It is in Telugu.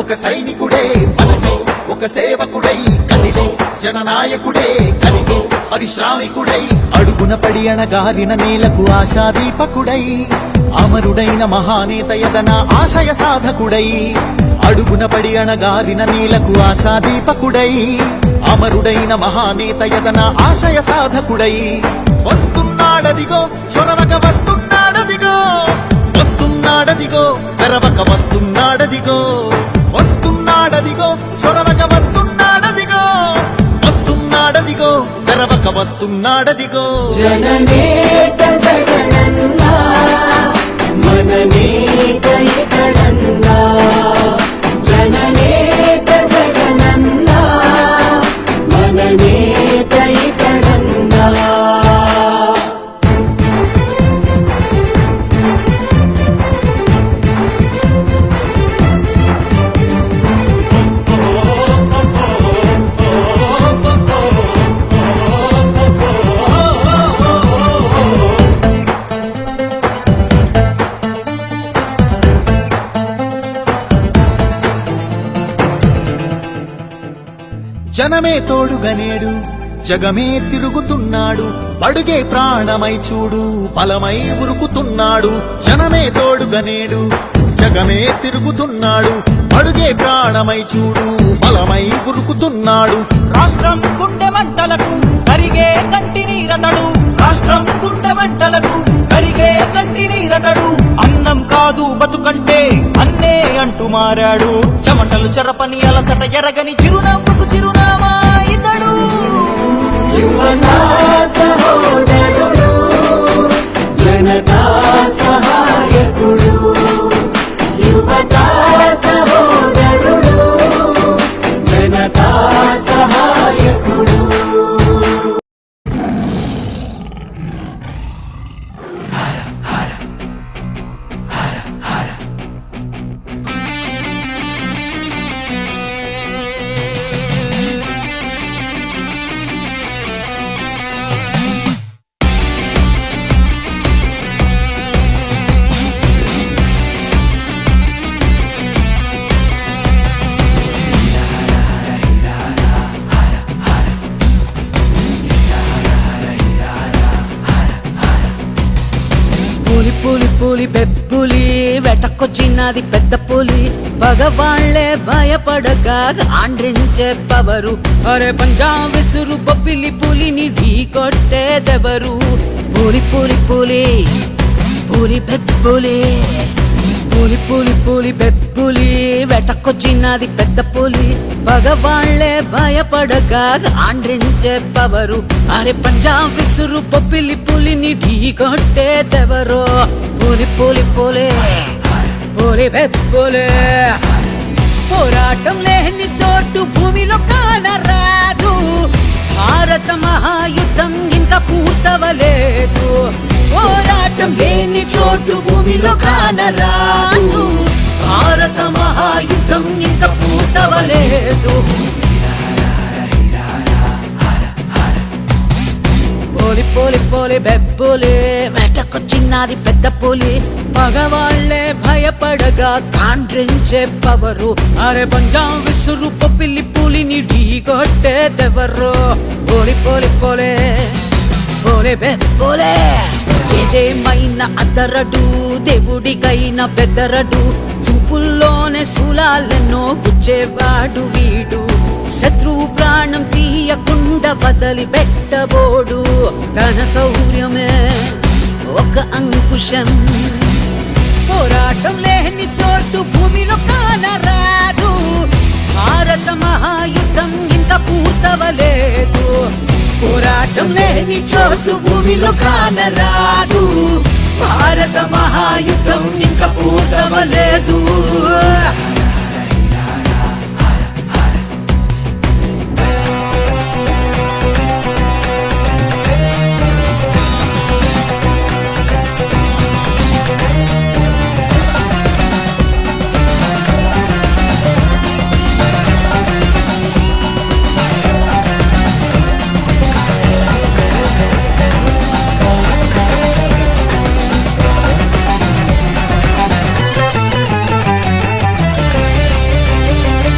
ఒక సైనికుడే మనమే, ఒక సేవకుడై కదిలే జననాయకుడే కలిగే పరిశ్రామికుడై అడుగున పడి అణగారిన నేలకు ఆశాదీపకుడై అమరుడైన మహానేత యదన ఆశయ సాధకుడై అడుగున పడి అణగారిన నేలకు ఆశాదీపకుడై అమరుడైన మహానేత యదన ఆశయ సాధకుడై వస్తున్నాడదిగో చొరవక వస్తున్నాడదిగో వస్తున్నాడదిగో తెరవక వస్తున్నాడదిగో వస్తున్నాడదిగో చొరవక వస్తున్నాడదిగో వస్తున్నాడదిగో తెరవక వస్తున్నాడదిగో జననేత జగనన్నా మననేత ఇతడన్నా జననేత జగనన్నా మననేత ఇతడన్నా జనమే తోడుగా నేడు జగమే తిరుగుతున్నాడు అడుగే ప్రాణమై చూడు బలమై ఉరుకుతున్నాడు జనమే తోడుగా నేడు జగమే తిరుగుతున్నాడు అడుగే ప్రాణమై చూడు బలమై ఉరుకుతున్నాడు రాష్ట్రం గుండె మంటలకు కరిగే కంటి నీరతడు రాష్ట్రం గుండె మంటలకు కరిగే కంటి నీరతడు అన్నం కాదు బతుకంటే అన్నే అంటూ మారాడు చెమటలు చెరపని అలసట ఎరగని చిరునవ్వుకు చిరునామా ఇతడు యువతా సహోదరుడు జనతా సహాయకుడు యువతా సహోదరుడు జనతా సహాయకుడు పులి పులి పులి బెప్పులి వెటకొచ్చినది పెద్ద పులి పగవాళ్లే భయపడగా ఆండ్రించే పవరు అరే పంజాబ్ విసురు బొబ్బిలి పులిని ఢీ కొట్టేదెవరు పులి పులి పులి పులి బెప్పులి పులి పులి పులి బెప్పులి వెటకొచ్చినది పెద్ద పులి పగవాళ్లే భయపడగా ఆండ్రించే పవరు అరే పంజాబ్ విసురు బొబ్బిలి పులిని ఢీ కొట్టేదెవరో పులి పులి పులి పులి బెప్పులి పోరాటం లేని చోటు భూమిలో కానరాదు భారత మహాయుద్ధం ఇంకా పూర్తవలేదు పోరాటం లేని చోటు భూమిలో కానరాదు భారత మహాయుద్ధం ఇంకా పూర్తవలేదు పోలి పోలి పోలి బెబ్బులి వెటకొచ్చినది పెద్ద పులి మగవాళ్లే భయపడగా కాండ్రించే పవరు అరే పంజాబ్ విసురు బొబ్బిలి పులిని ఢీ కొట్టేదెవరు పోలి పోలి పోలే పోలే బెబ్బులే ఏదేమైనా అదరడు దేవుడికైనా బెదరడు చూపుల్లోనే శూలాలెన్నో గుచ్చేవాడు వీడు శత్రువు ప్రాణం తీయకుండా వదిలి పెట్టబోడు తన శౌర్యమే ఒక అంకుశం పోరాటం లేని చోటు భూమిలో కానరాదు భారత మహాయుద్ధం ఇంకా పూర్తి పూర్తవలేదు. పోరాటం లేని చోటు భూమిలో కానరాదు. భారత మహాయుద్ధం ఇంకా పూర్తవలేదు.